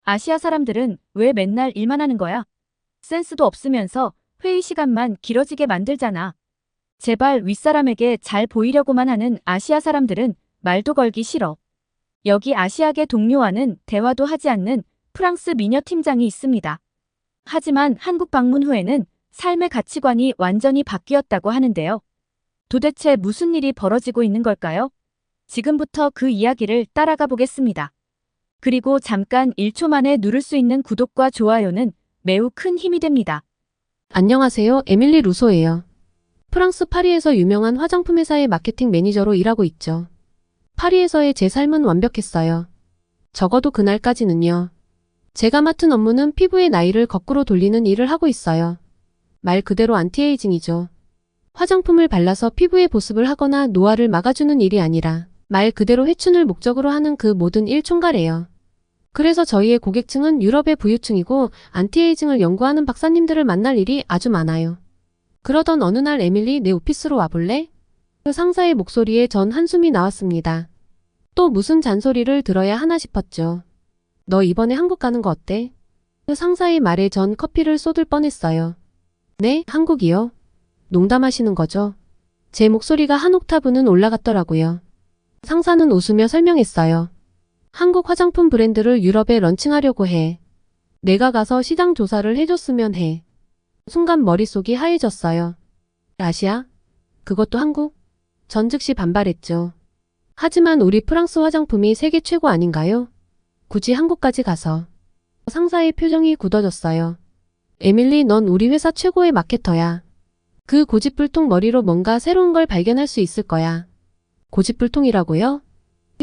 아시아 사람들은 왜 맨날 일만 하는 거야? 센스도 없으면서 회의 시간만 길어지게 만들잖아. 제발 윗사람에게 잘 보이려고만 하는 아시아 사람들은 말도 걸기 싫어. 여기 아시아계 동료와는 대화도 하지 않는 프랑스 미녀 팀장이 있습니다. 하지만 한국 방문 후에는 삶의 가치관이 완전히 바뀌었다고 하는데요. 도대체 무슨 일이 벌어지고 있는 걸까요? 지금부터 그 이야기를 따라가 보겠습니다. 그리고 잠깐 1초 만에 누를 수 있는 구독과 좋아요는 매우 큰 힘이 됩니다. 안녕하세요. 에밀리 루소예요. 프랑스 파리에서 유명한 화장품 회사의 마케팅 매니저로 일하고 있죠. 파리에서의 제 삶은 완벽했어요. 적어도 그날까지는요. 제가 맡은 업무는 피부의 나이를 거꾸로 돌리는 일을 하고 있어요. 말 그대로 안티에이징이죠. 화장품을 발라서 피부의 보습을 하거나 노화를 막아주는 일이 아니라 말 그대로 회춘을 목적으로 하는 그 모든 일 총괄이에요. 그래서 저희의 고객층은 유럽의 부유층이고 안티에이징을 연구하는 박사님들을 만날 일이 아주 많아요. 그러던 어느 날 에밀리 내 오피스로 와볼래? 그 상사의 목소리에 전 한숨이 나왔습니다. 또 무슨 잔소리를 들어야 하나 싶었죠. 너 이번에 한국 가는 거 어때? 그 상사의 말에 전 커피를 쏟을 뻔했어요. 네, 한국이요? 농담하시는 거죠? 제 목소리가 한 옥타브는 올라갔더라고요. 상사는 웃으며 설명했어요. 한국 화장품 브랜드를 유럽에 런칭하려고 해. 내가 가서 시장 조사를 해줬으면 해. 순간 머릿속이 하얘졌어요. 아시아? 그것도 한국? 전 즉시 반발했죠. 하지만 우리 프랑스 화장품이 세계 최고 아닌가요? 굳이 한국까지 가서. 상사의 표정이 굳어졌어요. 에밀리, 넌 우리 회사 최고의 마케터야. 그 고집불통 머리로 뭔가 새로운 걸 발견할 수 있을 거야. 고집불통이라고요?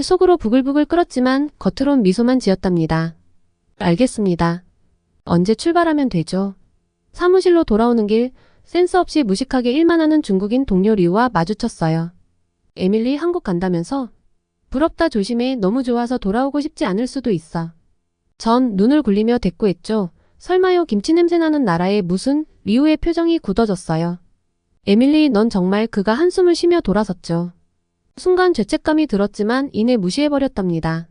속으로 부글부글 끓었지만 겉으론 미소만 지었답니다. 알겠습니다. 언제 출발하면 되죠? 사무실로 돌아오는 길 센스 없이 무식하게 일만 하는 중국인 동료 리우와 마주쳤어요. 에밀리 한국 간다면서? 부럽다 조심해. 너무 좋아서 돌아오고 싶지 않을 수도 있어. 전 눈을 굴리며 대꾸했죠. 설마요. 김치 냄새 나는 나라에 무슨? 리우의 표정이 굳어졌어요. 에밀리, 넌 정말. 그가 한숨을 쉬며 돌아섰죠. 순간 죄책감이 들었지만 이내 무시해버렸답니다.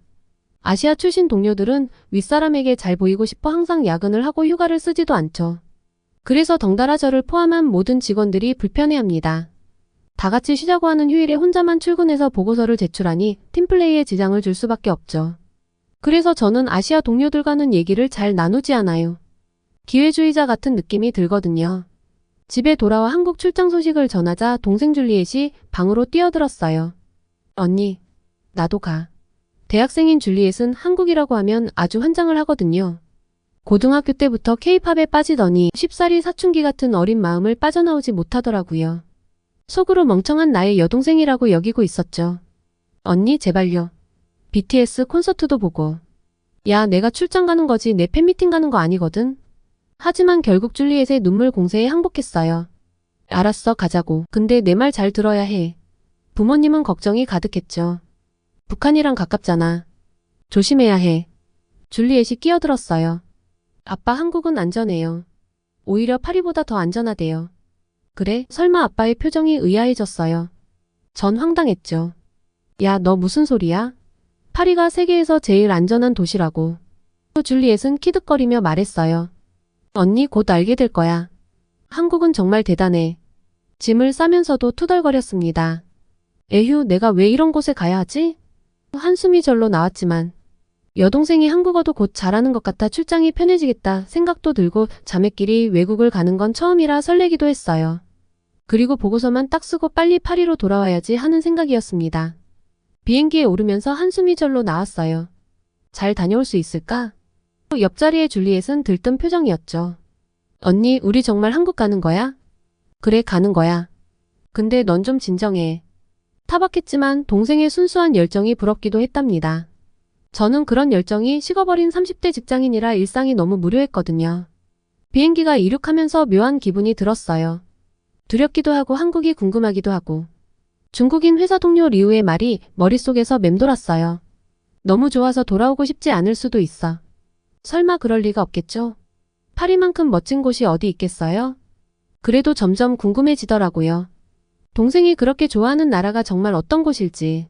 아시아 출신 동료들은 윗사람에게 잘 보이고 싶어 항상 야근을 하고 휴가를 쓰지도 않죠. 그래서 덩달아 저를 포함한 모든 직원들이 불편해합니다. 다 같이 쉬자고 하는 휴일에 혼자만 출근해서 보고서를 제출하니 팀플레이에 지장을 줄 수밖에 없죠. 그래서 저는 아시아 동료들과는 얘기를 잘 나누지 않아요. 기회주의자 같은 느낌이 들거든요. 집에 돌아와 한국 출장 소식을 전하자 동생 줄리엣이 방으로 뛰어들었어요. 언니, 나도 가. 대학생인 줄리엣은 한국이라고 하면 아주 환장을 하거든요. 고등학교 때부터 케이팝에 빠지더니 쉽사리 사춘기 같은 어린 마음을 빠져나오지 못하더라고요. 속으로 멍청한 나의 여동생이라고 여기고 있었죠. 언니, 제발요. BTS 콘서트도 보고. 야, 내가 출장 가는 거지 내 팬미팅 가는 거 아니거든. 하지만 결국 줄리엣의 눈물 공세에 항복했어요. 알았어, 가자고. 근데 내 말 잘 들어야 해. 부모님은 걱정이 가득했죠. 북한이랑 가깝잖아. 조심해야 해. 줄리엣이 끼어들었어요. 아빠, 한국은 안전해요. 오히려 파리보다 더 안전하대요. 그래? 설마? 아빠의 표정이 의아해졌어요. 전 황당했죠. 야, 너 무슨 소리야? 파리가 세계에서 제일 안전한 도시라고. 줄리엣은 키득거리며 말했어요. 언니, 곧 알게 될 거야. 한국은 정말 대단해. 짐을 싸면서도 투덜거렸습니다. 에휴, 내가 왜 이런 곳에 가야 하지? 한숨이 절로 나왔지만 여동생이 한국어도 곧 잘하는 것 같아 출장이 편해지겠다 생각도 들고 자매끼리 외국을 가는 건 처음이라 설레기도 했어요. 그리고 보고서만 딱 쓰고 빨리 파리로 돌아와야지 하는 생각이었습니다. 비행기에 오르면서 한숨이 절로 나왔어요. 잘 다녀올 수 있을까? 옆자리의 줄리엣은 들뜬 표정이었죠. 언니, 우리 정말 한국 가는 거야? 그래, 가는 거야. 근데 넌 좀 진정해. 타박했지만 동생의 순수한 열정이 부럽기도 했답니다. 저는 그런 열정이 식어버린 30대 직장인이라 일상이 너무 무료했거든요. 비행기가 이륙하면서 묘한 기분이 들었어요. 두렵기도 하고 한국이 궁금하기도 하고. 중국인 회사 동료 리우의 말이 머릿속에서 맴돌았어요. 너무 좋아서 돌아오고 싶지 않을 수도 있어. 설마 그럴 리가 없겠죠? 파리만큼 멋진 곳이 어디 있겠어요? 그래도 점점 궁금해지더라고요. 동생이 그렇게 좋아하는 나라가 정말 어떤 곳일지.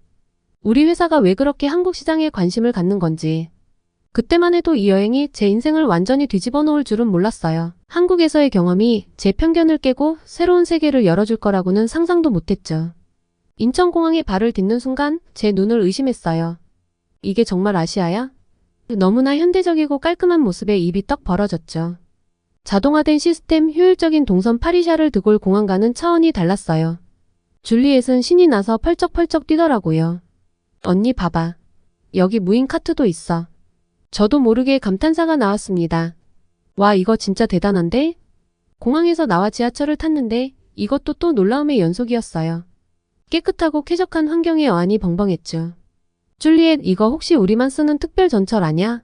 우리 회사가 왜 그렇게 한국 시장에 관심을 갖는 건지. 그때만 해도 이 여행이 제 인생을 완전히 뒤집어 놓을 줄은 몰랐어요. 한국에서의 경험이 제 편견을 깨고 새로운 세계를 열어줄 거라고는 상상도 못했죠. 인천공항에 발을 딛는 순간 제 눈을 의심했어요. 이게 정말 아시아야? 너무나 현대적이고 깔끔한 모습에 입이 떡 벌어졌죠. 자동화된 시스템, 효율적인 동선 파리샤를 드골 공항과는 차원이 달랐어요. 줄리엣은 신이 나서 펄쩍펄쩍 뛰더라고요. 언니 봐봐. 여기 무인 카트도 있어. 저도 모르게 감탄사가 나왔습니다. 와, 이거 진짜 대단한데? 공항에서 나와 지하철을 탔는데 이것도 또 놀라움의 연속이었어요. 깨끗하고 쾌적한 환경에 어안이 벙벙했죠. 줄리엣, 이거 혹시 우리만 쓰는 특별 전철 아냐?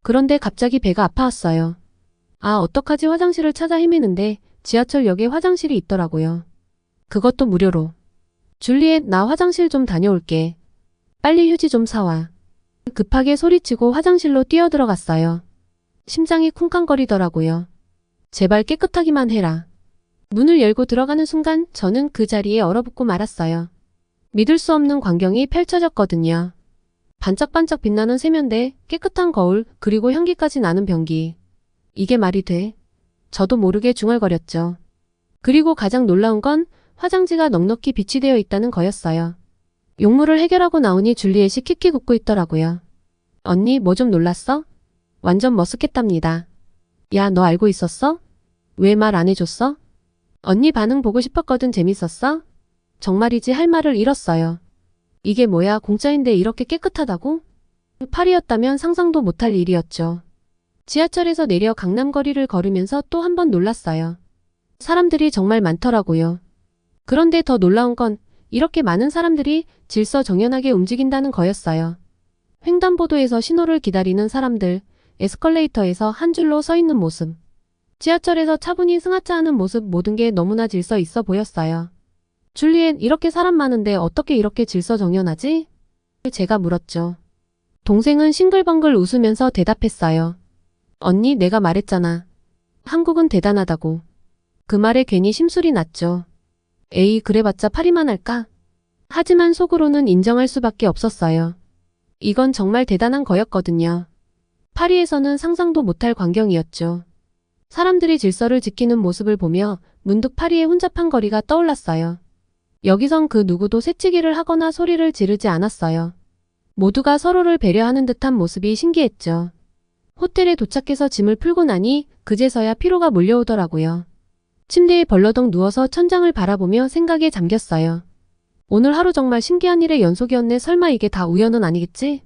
그런데 갑자기 배가 아파왔어요. 아, 어떡하지? 화장실을 찾아 헤매는데 지하철역에 화장실이 있더라고요. 그것도 무료로. 줄리엣, 나 화장실 좀 다녀올게. 빨리 휴지 좀 사와. 급하게 소리치고 화장실로 뛰어들어갔어요. 심장이 쿵쾅거리더라고요. 제발 깨끗하기만 해라. 문을 열고 들어가는 순간 저는 그 자리에 얼어붙고 말았어요. 믿을 수 없는 광경이 펼쳐졌거든요. 반짝반짝 빛나는 세면대, 깨끗한 거울, 그리고 향기까지 나는 변기. 이게 말이 돼? 저도 모르게 중얼거렸죠. 그리고 가장 놀라운 건 화장지가 넉넉히 비치되어 있다는 거였어요. 용무를 해결하고 나오니 줄리엣이 킥킥 웃고 있더라고요. 언니, 뭐 좀 놀랐어? 완전 머쓱했답니다. 야, 너 알고 있었어? 왜 말 안 해줬어? 언니 반응 보고 싶었거든. 재밌었어? 정말이지 할 말을 잃었어요. 이게 뭐야, 공짜인데 이렇게 깨끗하다고? 파리였다면 상상도 못할 일이었죠. 지하철에서 내려 강남거리를 걸으면서 또 한 번 놀랐어요. 사람들이 정말 많더라고요. 그런데 더 놀라운 건 이렇게 많은 사람들이 질서정연하게 움직인다는 거였어요. 횡단보도에서 신호를 기다리는 사람들, 에스컬레이터에서 한 줄로 서 있는 모습, 지하철에서 차분히 승하차하는 모습, 모든 게 너무나 질서 있어 보였어요. 줄리엣, 이렇게 사람 많은데 어떻게 이렇게 질서정연하지? 제가 물었죠. 동생은 싱글벙글 웃으면서 대답했어요. 언니, 내가 말했잖아. 한국은 대단하다고. 그 말에 괜히 심술이 났죠. 에이, 그래봤자 파리만 할까? 하지만 속으로는 인정할 수밖에 없었어요. 이건 정말 대단한 거였거든요. 파리에서는 상상도 못할 광경이었죠. 사람들이 질서를 지키는 모습을 보며 문득 파리의 혼잡한 거리가 떠올랐어요. 여기선 그 누구도 새치기를 하거나 소리를 지르지 않았어요. 모두가 서로를 배려하는 듯한 모습이 신기했죠. 호텔에 도착해서 짐을 풀고 나니 그제서야 피로가 몰려오더라고요. 침대에 벌러덩 누워서 천장을 바라보며 생각에 잠겼어요. 오늘 하루 정말 신기한 일의 연속이었네. 설마 이게 다 우연은 아니겠지?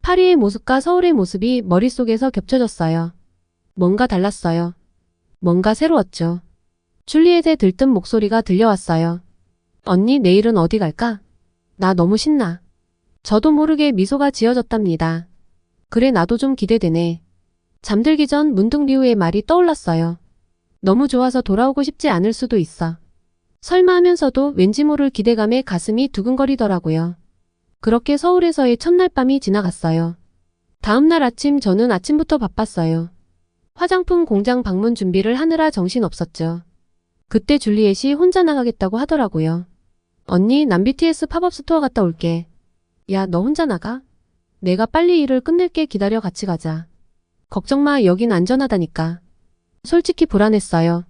파리의 모습과 서울의 모습이 머릿속에서 겹쳐졌어요. 뭔가 달랐어요. 뭔가 새로웠죠. 줄리엣의 들뜬 목소리가 들려왔어요. 언니, 내일은 어디 갈까? 나 너무 신나. 저도 모르게 미소가 지어졌답니다. 그래, 나도 좀 기대되네. 잠들기 전 문득 리우의 말이 떠올랐어요. 너무 좋아서 돌아오고 싶지 않을 수도 있어. 설마 하면서도 왠지 모를 기대감에 가슴이 두근거리더라고요. 그렇게 서울에서의 첫날 밤이 지나갔어요. 다음날 아침 저는 아침부터 바빴어요. 화장품 공장 방문 준비를 하느라 정신없었죠. 그때 줄리엣이 혼자 나가겠다고 하더라고요. 언니, 난 BTS 팝업 스토어 갔다 올게. 야, 너 혼자 나가? 내가 빨리 일을 끝낼게. 기다려, 같이 가자. 걱정 마, 여긴 안전하다니까. 솔직히 불안했어요.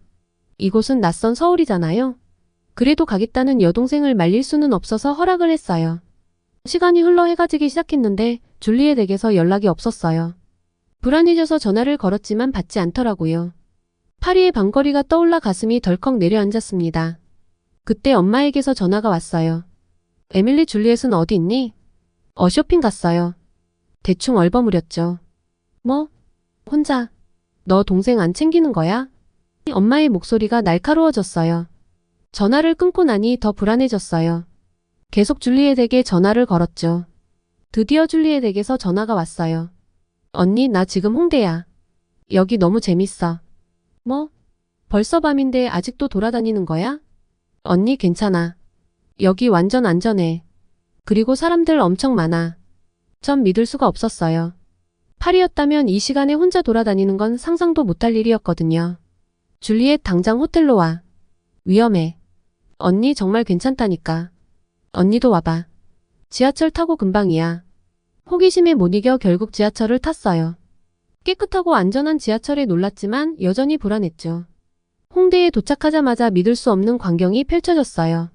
이곳은 낯선 서울이잖아요. 그래도 가겠다는 여동생을 말릴 수는 없어서 허락을 했어요. 시간이 흘러 해가 지기 시작했는데 줄리엣에게서 연락이 없었어요. 불안해져서 전화를 걸었지만 받지 않더라고요. 파리의 밤거리가 떠올라 가슴이 덜컥 내려앉았습니다. 그때 엄마에게서 전화가 왔어요. 에밀리, 줄리엣은 어디 있니? 쇼핑 갔어요. 대충 얼버무렸죠. 뭐? 혼자? 너 동생 안 챙기는 거야? 엄마의 목소리가 날카로워졌어요. 전화를 끊고 나니 더 불안해졌어요. 계속 줄리엣에게 전화를 걸었죠. 드디어 줄리엣에게서 전화가 왔어요. 언니, 나 지금 홍대야. 여기 너무 재밌어. 뭐? 벌써 밤인데 아직도 돌아다니는 거야? 언니, 괜찮아. 여기 완전 안전해. 그리고 사람들 엄청 많아. 전 믿을 수가 없었어요. 파리였다면 이 시간에 혼자 돌아다니는 건 상상도 못할 일이었거든요. 줄리엣, 당장 호텔로 와. 위험해. 언니, 정말 괜찮다니까. 언니도 와봐. 지하철 타고 금방이야. 호기심에 못 이겨 결국 지하철을 탔어요. 깨끗하고 안전한 지하철에 놀랐지만 여전히 불안했죠. 홍대에 도착하자마자 믿을 수 없는 광경이 펼쳐졌어요.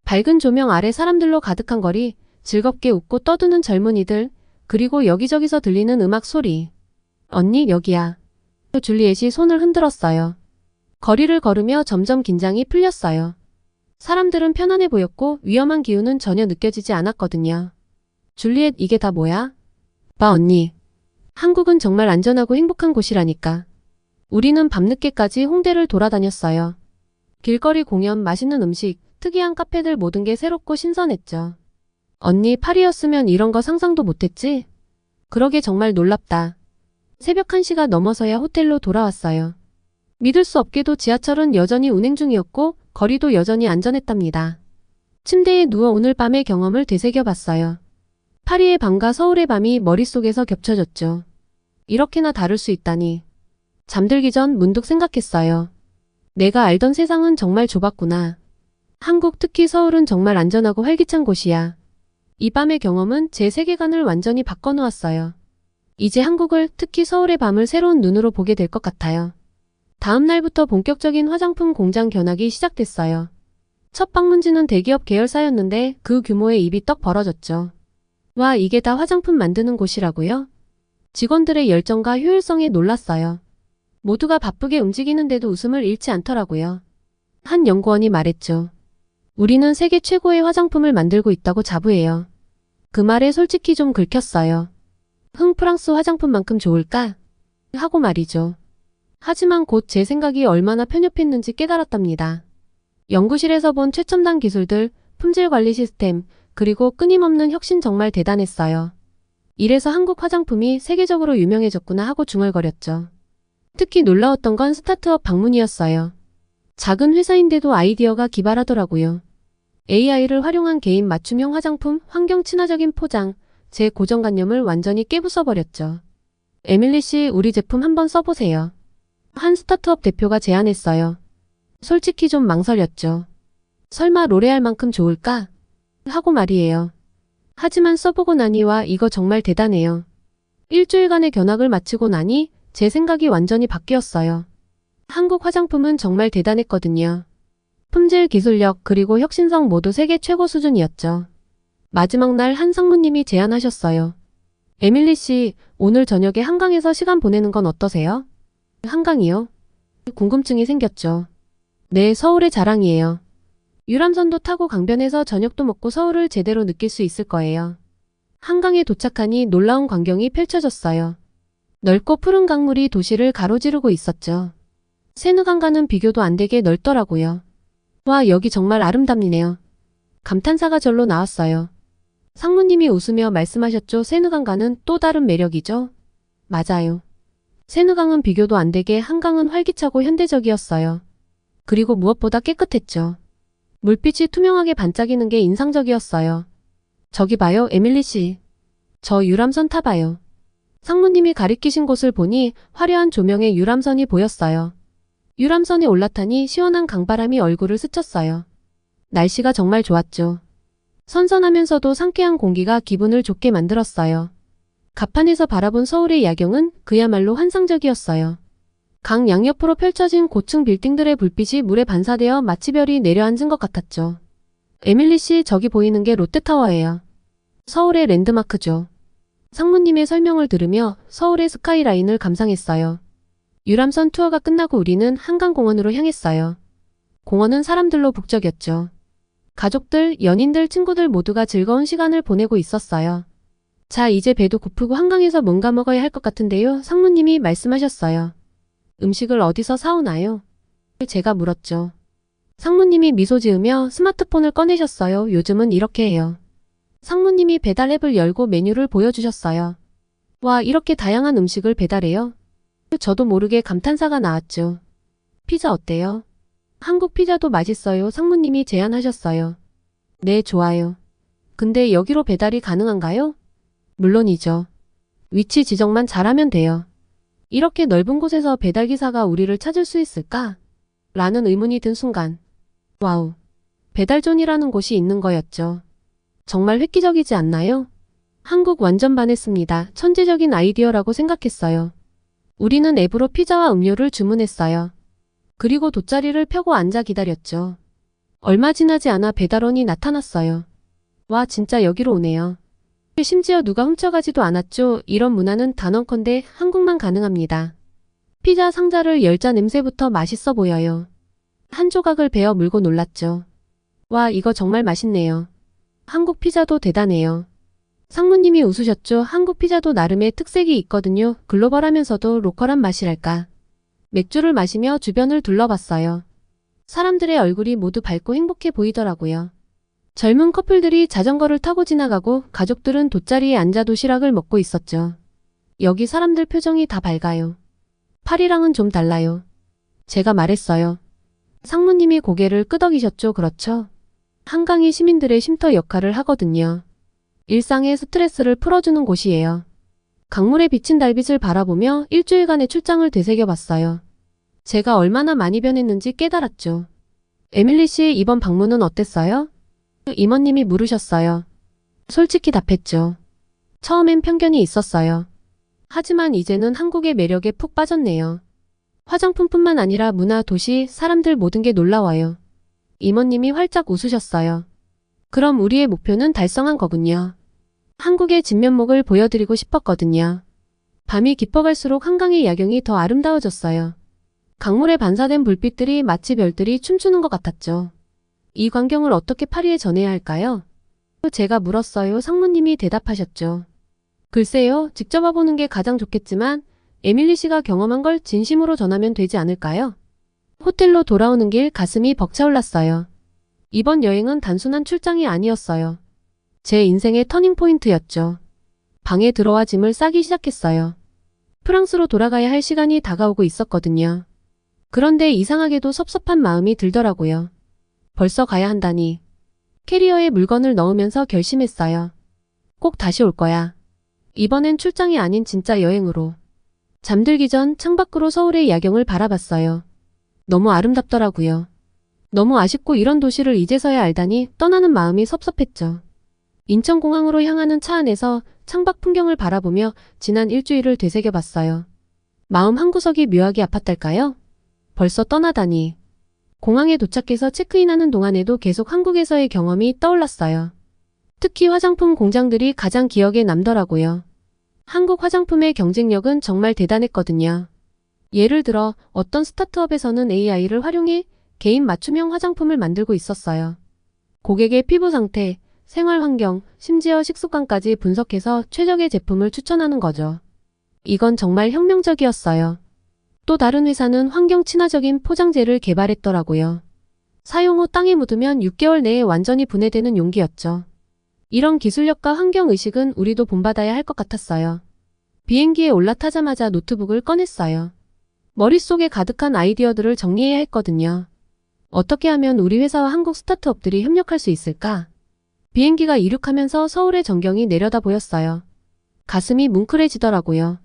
밝은 조명 아래 사람들로 가득한 거리, 즐겁게 웃고 떠드는 젊은이들, 그리고 여기저기서 들리는 음악 소리. 언니, 여기야. 줄리엣이 손을 흔들었어요. 거리를 걸으며 점점 긴장이 풀렸어요. 사람들은 편안해 보였고 위험한 기운은 전혀 느껴지지 않았거든요. 줄리엣, 이게 다 뭐야? 봐, 언니. 한국은 정말 안전하고 행복한 곳이라니까. 우리는 밤늦게까지 홍대를 돌아다녔어요. 길거리 공연, 맛있는 음식, 특이한 카페들 모든 게 새롭고 신선했죠. 언니, 파리였으면 이런 거 상상도 못했지? 그러게 정말 놀랍다. 새벽 1시가 넘어서야 호텔로 돌아왔어요. 믿을 수 없게도 지하철은 여전히 운행 중이었고 거리도 여전히 안전했답니다. 침대에 누워 오늘 밤의 경험을 되새겨봤어요. 파리의 밤과 서울의 밤이 머릿속에서 겹쳐졌죠. 이렇게나 다를 수 있다니. 잠들기 전 문득 생각했어요. 내가 알던 세상은 정말 좁았구나. 한국, 특히 서울은 정말 안전하고 활기찬 곳이야. 이 밤의 경험은 제 세계관을 완전히 바꿔놓았어요. 이제 한국을, 특히 서울의 밤을 새로운 눈으로 보게 될 것 같아요. 다음 날부터 본격적인 화장품 공장 견학이 시작됐어요. 첫 방문지는 대기업 계열사였는데 그 규모에 입이 떡 벌어졌죠. 와, 이게 다 화장품 만드는 곳이라고요? 직원들의 열정과 효율성에 놀랐어요. 모두가 바쁘게 움직이는데도 웃음을 잃지 않더라고요. 한 연구원이 말했죠. 우리는 세계 최고의 화장품을 만들고 있다고 자부해요. 그 말에 솔직히 좀 긁혔어요. 프랑스 화장품만큼 좋을까? 하고 말이죠. 하지만 곧 제 생각이 얼마나 편협했는지 깨달았답니다. 연구실에서 본 최첨단 기술들, 품질 관리 시스템, 그리고 끊임없는 혁신 정말 대단했어요. 이래서 한국 화장품이 세계적으로 유명해졌구나 하고 중얼거렸죠. 특히 놀라웠던 건 스타트업 방문이었어요. 작은 회사인데도 아이디어가 기발하더라고요. AI를 활용한 개인 맞춤형 화장품, 환경 친화적인 포장, 제 고정관념을 완전히 깨부숴버렸죠. 에밀리 씨, 우리 제품 한번 써보세요. 한 스타트업 대표가 제안했어요. 솔직히 좀 망설였죠. 설마 로레알만큼 좋을까? 하고 말이에요. 하지만 써보고 나니 와, 이거 정말 대단해요. 일주일간의 견학을 마치고 나니 제 생각이 완전히 바뀌었어요. 한국 화장품은 정말 대단했거든요. 품질, 기술력, 그리고 혁신성 모두 세계 최고 수준이었죠. 마지막 날 한 상무님이 제안하셨어요. 에밀리 씨, 오늘 저녁에 한강에서 시간 보내는 건 어떠세요? 한강이요? 궁금증이 생겼죠. 네, 서울의 자랑이에요. 유람선도 타고 강변에서 저녁도 먹고 서울을 제대로 느낄 수 있을 거예요. 한강에 도착하니 놀라운 광경이 펼쳐졌어요. 넓고 푸른 강물이 도시를 가로지르고 있었죠. 세느강과는 비교도 안 되게 넓더라고요. 와, 여기 정말 아름답네요. 감탄사가 절로 나왔어요. 상무님이 웃으며 말씀하셨죠. 세느강과는 또 다른 매력이죠. 맞아요. 세느강은 비교도 안 되게 한강은 활기차고 현대적이었어요. 그리고 무엇보다 깨끗했죠. 물빛이 투명하게 반짝이는 게 인상적이었어요. 저기 봐요, 에밀리 씨. 저 유람선 타봐요. 상무님이 가리키신 곳을 보니 화려한 조명의 유람선이 보였어요. 유람선에 올라타니 시원한 강바람이 얼굴을 스쳤어요. 날씨가 정말 좋았죠. 선선하면서도 상쾌한 공기가 기분을 좋게 만들었어요. 갑판에서 바라본 서울의 야경은 그야말로 환상적이었어요. 강 양옆으로 펼쳐진 고층 빌딩들의 불빛이 물에 반사되어 마치 별이 내려앉은 것 같았죠. 에밀리 씨, 저기 보이는 게 롯데타워예요. 서울의 랜드마크죠. 상무님의 설명을 들으며 서울의 스카이라인을 감상했어요. 유람선 투어가 끝나고 우리는 한강공원으로 향했어요. 공원은 사람들로 북적였죠. 가족들, 연인들, 친구들 모두가 즐거운 시간을 보내고 있었어요. 자, 이제 배도 고프고 한강에서 뭔가 먹어야 할 것 같은데요. 상무님이 말씀하셨어요. 음식을 어디서 사오나요? 제가 물었죠. 상무님이 미소 지으며 스마트폰을 꺼내셨어요. 요즘은 이렇게 해요. 상무님이 배달 앱을 열고 메뉴를 보여주셨어요. 와, 이렇게 다양한 음식을 배달해요? 저도 모르게 감탄사가 나왔죠. 피자 어때요? 한국 피자도 맛있어요. 상무님이 제안하셨어요. 네, 좋아요. 근데 여기로 배달이 가능한가요? 물론이죠. 위치 지정만 잘하면 돼요. 이렇게 넓은 곳에서 배달기사가 우리를 찾을 수 있을까? 라는 의문이 든 순간. 와우. 배달존이라는 곳이 있는 거였죠. 정말 획기적이지 않나요? 한국 완전 반했습니다. 천재적인 아이디어라고 생각했어요. 우리는 앱으로 피자와 음료를 주문했어요. 그리고 돗자리를 펴고 앉아 기다렸죠. 얼마 지나지 않아 배달원이 나타났어요. 와, 진짜 여기로 오네요. 심지어 누가 훔쳐가지도 않았죠. 이런 문화는 단언컨대 한국만 가능합니다. 피자 상자를 열자 냄새부터 맛있어 보여요. 한 조각을 베어 물고 놀랐죠. 와, 이거 정말 맛있네요. 한국 피자도 대단해요. 상무님이 웃으셨죠. 한국 피자도 나름의 특색이 있거든요. 글로벌하면서도 로컬한 맛이랄까. 맥주를 마시며 주변을 둘러봤어요. 사람들의 얼굴이 모두 밝고 행복해 보이더라고요. 젊은 커플들이 자전거를 타고 지나가고 가족들은 돗자리에 앉아 도시락을 먹고 있었죠. 여기 사람들 표정이 다 밝아요. 파리랑은 좀 달라요. 제가 말했어요. 상무님이 고개를 끄덕이셨죠. 그렇죠. 한강이 시민들의 쉼터 역할을 하거든요. 일상의 스트레스를 풀어주는 곳이에요. 강물에 비친 달빛을 바라보며 일주일간의 출장을 되새겨봤어요. 제가 얼마나 많이 변했는지 깨달았죠. 에밀리 씨의 이번 방문은 어땠어요? 임원님이 물으셨어요. 솔직히 답했죠. 처음엔 편견이 있었어요. 하지만 이제는 한국의 매력에 푹 빠졌네요. 화장품뿐만 아니라 문화, 도시, 사람들 모든 게 놀라워요. 임원님이 활짝 웃으셨어요. 그럼 우리의 목표는 달성한 거군요. 한국의 진면목을 보여드리고 싶었거든요. 밤이 깊어갈수록 한강의 야경이 더 아름다워졌어요. 강물에 반사된 불빛들이 마치 별들이 춤추는 것 같았죠. 이 광경을 어떻게 파리에 전해야 할까요? 제가 물었어요. 상무님이 대답하셨죠. 글쎄요, 직접 와보는 게 가장 좋겠지만 에밀리 씨가 경험한 걸 진심으로 전하면 되지 않을까요? 호텔로 돌아오는 길 가슴이 벅차올랐어요. 이번 여행은 단순한 출장이 아니었어요. 제 인생의 터닝포인트였죠. 방에 들어와 짐을 싸기 시작했어요. 프랑스로 돌아가야 할 시간이 다가오고 있었거든요. 그런데 이상하게도 섭섭한 마음이 들더라고요. 벌써 가야 한다니. 캐리어에 물건을 넣으면서 결심했어요. 꼭 다시 올 거야. 이번엔 출장이 아닌 진짜 여행으로. 잠들기 전 창밖으로 서울의 야경을 바라봤어요. 너무 아름답더라고요. 너무 아쉽고 이런 도시를 이제서야 알다니 떠나는 마음이 섭섭했죠. 인천공항으로 향하는 차 안에서 창밖 풍경을 바라보며 지난 일주일을 되새겨봤어요. 마음 한구석이 묘하게 아팠달까요? 벌써 떠나다니. 공항에 도착해서 체크인하는 동안에도 계속 한국에서의 경험이 떠올랐어요. 특히 화장품 공장들이 가장 기억에 남더라고요. 한국 화장품의 경쟁력은 정말 대단했거든요. 예를 들어 어떤 스타트업에서는 AI를 활용해 개인 맞춤형 화장품을 만들고 있었어요. 고객의 피부 상태, 생활 환경, 심지어 식습관까지 분석해서 최적의 제품을 추천하는 거죠. 이건 정말 혁명적이었어요. 또 다른 회사는 환경 친화적인 포장재를 개발했더라고요. 사용 후 땅에 묻으면 6개월 내에 완전히 분해되는 용기였죠. 이런 기술력과 환경의식은 우리도 본받아야 할 것 같았어요. 비행기에 올라타자마자 노트북을 꺼냈어요. 머릿속에 가득한 아이디어들을 정리해야 했거든요. 어떻게 하면 우리 회사와 한국 스타트업들이 협력할 수 있을까? 비행기가 이륙하면서 서울의 전경이 내려다 보였어요. 가슴이 뭉클해지더라고요.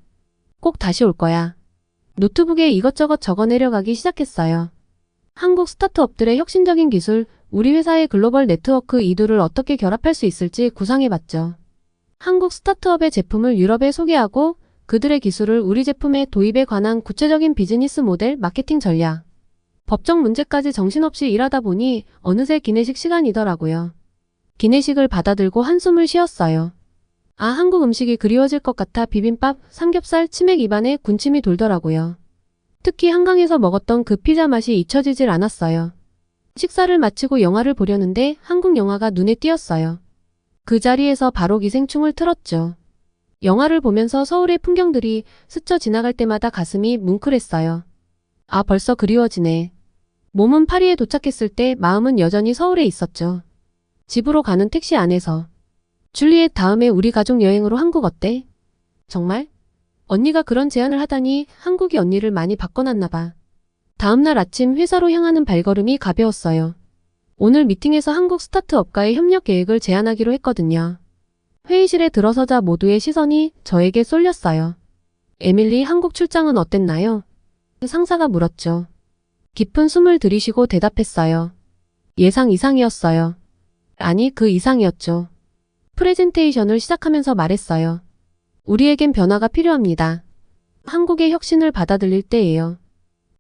꼭 다시 올 거야. 노트북에 이것저것 적어 내려가기 시작했어요. 한국 스타트업들의 혁신적인 기술, 우리 회사의 글로벌 네트워크 이 둘을 어떻게 결합할 수 있을지 구상해봤죠. 한국 스타트업의 제품을 유럽에 소개하고 그들의 기술을 우리 제품의 도입에 관한 구체적인 비즈니스 모델, 마케팅 전략, 법적 문제까지 정신없이 일하다 보니 어느새 기내식 시간이더라고요. 기내식을 받아들고 한숨을 쉬었어요. 아, 한국 음식이 그리워질 것 같아 비빔밥, 삼겹살, 치맥 입안에 군침이 돌더라고요. 특히 한강에서 먹었던 그 피자 맛이 잊혀지질 않았어요. 식사를 마치고 영화를 보려는데 한국 영화가 눈에 띄었어요. 그 자리에서 바로 기생충을 틀었죠. 영화를 보면서 서울의 풍경들이 스쳐 지나갈 때마다 가슴이 뭉클했어요. 아, 벌써 그리워지네. 몸은 파리에 도착했을 때 마음은 여전히 서울에 있었죠. 집으로 가는 택시 안에서. 줄리엣, 다음에 우리 가족 여행으로 한국 어때? 정말? 언니가 그런 제안을 하다니 한국이 언니를 많이 바꿔놨나 봐. 다음날 아침 회사로 향하는 발걸음이 가벼웠어요. 오늘 미팅에서 한국 스타트업과의 협력 계획을 제안하기로 했거든요. 회의실에 들어서자 모두의 시선이 저에게 쏠렸어요. 에밀리, 한국 출장은 어땠나요? 상사가 물었죠. 깊은 숨을 들이쉬고 대답했어요. 예상 이상이었어요. 아니, 그 이상이었죠. 프레젠테이션을 시작하면서 말했어요. 우리에겐 변화가 필요합니다. 한국의 혁신을 받아들일 때예요.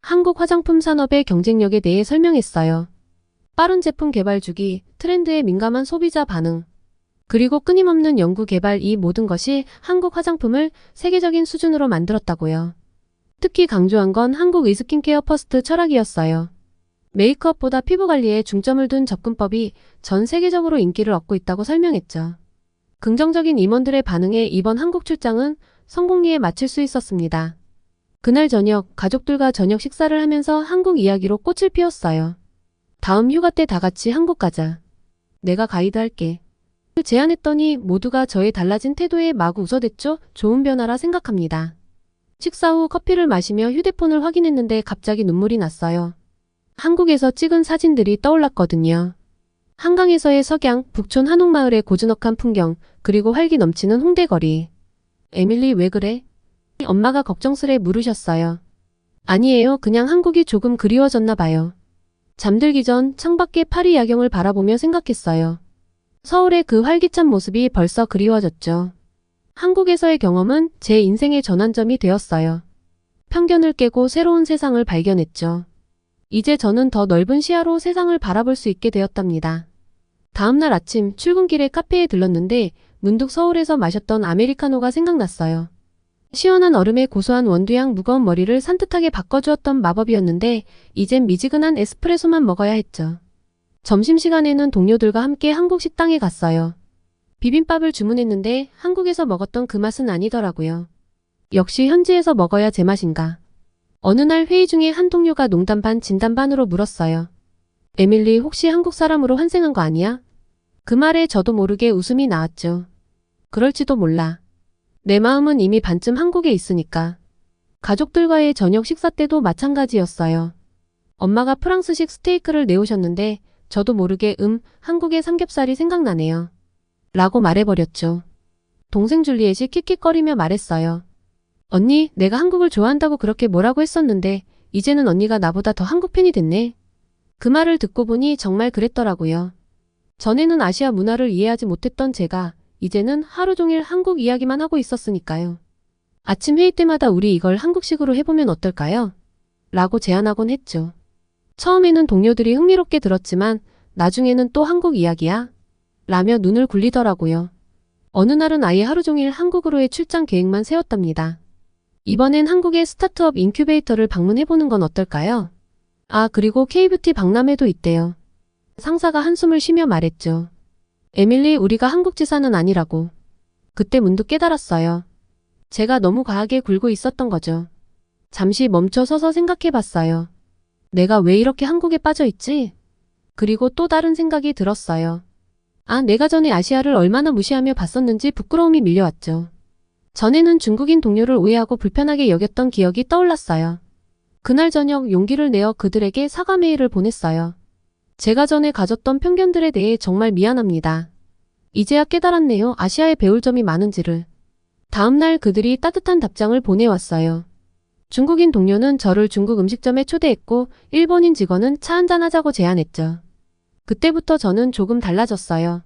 한국 화장품 산업의 경쟁력에 대해 설명했어요. 빠른 제품 개발 주기, 트렌드에 민감한 소비자 반응, 그리고 끊임없는 연구 개발, 이 모든 것이 한국 화장품을 세계적인 수준으로 만들었다고요. 특히 강조한 건 한국의 스킨케어 퍼스트 철학이었어요. 메이크업보다 피부 관리에 중점을 둔 접근법이 전 세계적으로 인기를 얻고 있다고 설명했죠. 긍정적인 임원들의 반응에 이번 한국 출장은 성공리에 마칠 수 있었습니다. 그날 저녁, 가족들과 저녁 식사를 하면서 한국 이야기로 꽃을 피웠어요. 다음 휴가 때 다 같이 한국 가자. 내가 가이드 할게. 제안했더니 모두가 저의 달라진 태도에 마구 웃어댔죠. 좋은 변화라 생각합니다. 식사 후 커피를 마시며 휴대폰을 확인했는데 갑자기 눈물이 났어요. 한국에서 찍은 사진들이 떠올랐거든요. 한강에서의 석양, 북촌 한옥마을의 고즈넉한 풍경, 그리고 활기 넘치는 홍대거리. 에밀리, 왜 그래? 엄마가 걱정스레 물으셨어요. 아니에요. 그냥 한국이 조금 그리워졌나 봐요. 잠들기 전 창밖의 파리 야경을 바라보며 생각했어요. 서울의 그 활기찬 모습이 벌써 그리워졌죠. 한국에서의 경험은 제 인생의 전환점이 되었어요. 편견을 깨고 새로운 세상을 발견했죠. 이제 저는 더 넓은 시야로 세상을 바라볼 수 있게 되었답니다. 다음날 아침 출근길에 카페에 들렀는데 문득 서울에서 마셨던 아메리카노가 생각났어요. 시원한 얼음에 고소한 원두향, 무거운 머리를 산뜻하게 바꿔주었던 마법이었는데 이젠 미지근한 에스프레소만 먹어야 했죠. 점심시간에는 동료들과 함께 한국 식당에 갔어요. 비빔밥을 주문했는데 한국에서 먹었던 그 맛은 아니더라고요. 역시 현지에서 먹어야 제맛인가. 어느 날 회의 중에 한 동료가 농담 반 진담 반으로 물었어요. 에밀리, 혹시 한국 사람으로 환생한 거 아니야? 그 말에 저도 모르게 웃음이 나왔죠. 그럴지도 몰라. 내 마음은 이미 반쯤 한국에 있으니까. 가족들과의 저녁 식사 때도 마찬가지였어요. 엄마가 프랑스식 스테이크를 내오셨는데 저도 모르게 한국의 삼겹살이 생각나네요. 라고 말해버렸죠. 동생 줄리엣이 킥킥거리며 말했어요. 언니, 내가 한국을 좋아한다고 그렇게 뭐라고 했었는데 이제는 언니가 나보다 더 한국 팬이 됐네. 그 말을 듣고 보니 정말 그랬더라고요. 전에는 아시아 문화를 이해하지 못했던 제가 이제는 하루 종일 한국 이야기만 하고 있었으니까요. 아침 회의 때마다 우리 이걸 한국식으로 해보면 어떨까요? 라고 제안하곤 했죠. 처음에는 동료들이 흥미롭게 들었지만 나중에는 또 한국 이야기야? 라며 눈을 굴리더라고요. 어느 날은 아예 하루 종일 한국으로의 출장 계획만 세웠답니다. 이번엔 한국의 스타트업 인큐베이터를 방문해보는 건 어떨까요? 아, 그리고 K뷰티 박람회도 있대요. 상사가 한숨을 쉬며 말했죠. 에밀리, 우리가 한국 지사는 아니라고. 그때 문득 깨달았어요. 제가 너무 과하게 굴고 있었던 거죠. 잠시 멈춰 서서 생각해봤어요. 내가 왜 이렇게 한국에 빠져있지? 그리고 또 다른 생각이 들었어요. 아, 내가 전에 아시아를 얼마나 무시하며 봤었는지 부끄러움이 밀려왔죠. 전에는 중국인 동료를 오해하고 불편하게 여겼던 기억이 떠올랐어요. 그날 저녁 용기를 내어 그들에게 사과 메일을 보냈어요. 제가 전에 가졌던 편견들에 대해 정말 미안합니다. 이제야 깨달았네요. 아시아에 배울 점이 많은지를. 다음날 그들이 따뜻한 답장을 보내왔어요. 중국인 동료는 저를 중국 음식점에 초대했고 일본인 직원은 차 한잔 하자고 제안했죠. 그때부터 저는 조금 달라졌어요.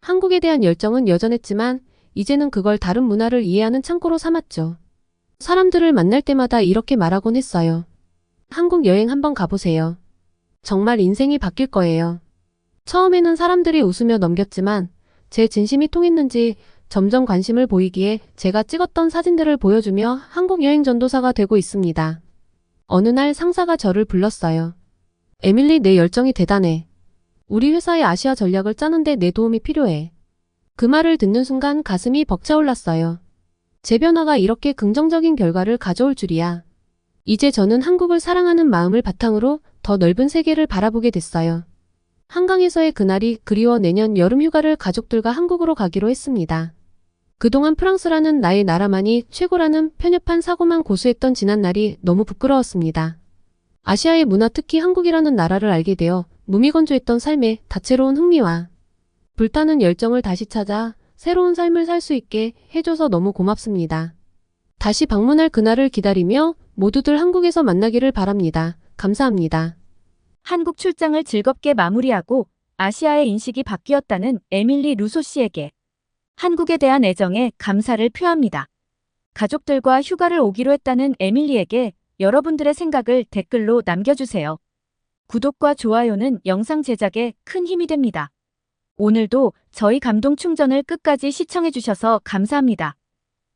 한국에 대한 열정은 여전했지만 이제는 그걸 다른 문화를 이해하는 창고로 삼았죠. 사람들을 만날 때마다 이렇게 말하곤 했어요. 한국 여행 한번 가보세요. 정말 인생이 바뀔 거예요. 처음에는 사람들이 웃으며 넘겼지만 제 진심이 통했는지 점점 관심을 보이기에 제가 찍었던 사진들을 보여주며 한국 여행 전도사가 되고 있습니다. 어느 날 상사가 저를 불렀어요. 에밀리, 내 열정이 대단해. 우리 회사의 아시아 전략을 짜는데 내 도움이 필요해. 그 말을 듣는 순간 가슴이 벅차올랐어요. 제 변화가 이렇게 긍정적인 결과를 가져올 줄이야. 이제 저는 한국을 사랑하는 마음을 바탕으로 더 넓은 세계를 바라보게 됐어요. 한강에서의 그날이 그리워 내년 여름 휴가를 가족들과 한국으로 가기로 했습니다. 그동안 프랑스라는 나의 나라만이 최고라는 편협한 사고만 고수했던 지난날이 너무 부끄러웠습니다. 아시아의 문화, 특히 한국이라는 나라를 알게 되어 무미건조했던 삶에 다채로운 흥미와 불타는 열정을 다시 찾아 새로운 삶을 살 수 있게 해줘서 너무 고맙습니다. 다시 방문할 그날을 기다리며 모두들 한국에서 만나기를 바랍니다. 감사합니다. 한국 출장을 즐겁게 마무리하고 아시아의 인식이 바뀌었다는 에밀리 루소 씨에게 한국에 대한 애정에 감사를 표합니다. 가족들과 휴가를 오기로 했다는 에밀리에게 여러분들의 생각을 댓글로 남겨주세요. 구독과 좋아요는 영상 제작에 큰 힘이 됩니다. 오늘도 저희 감동 충전을 끝까지 시청해주셔서 감사합니다.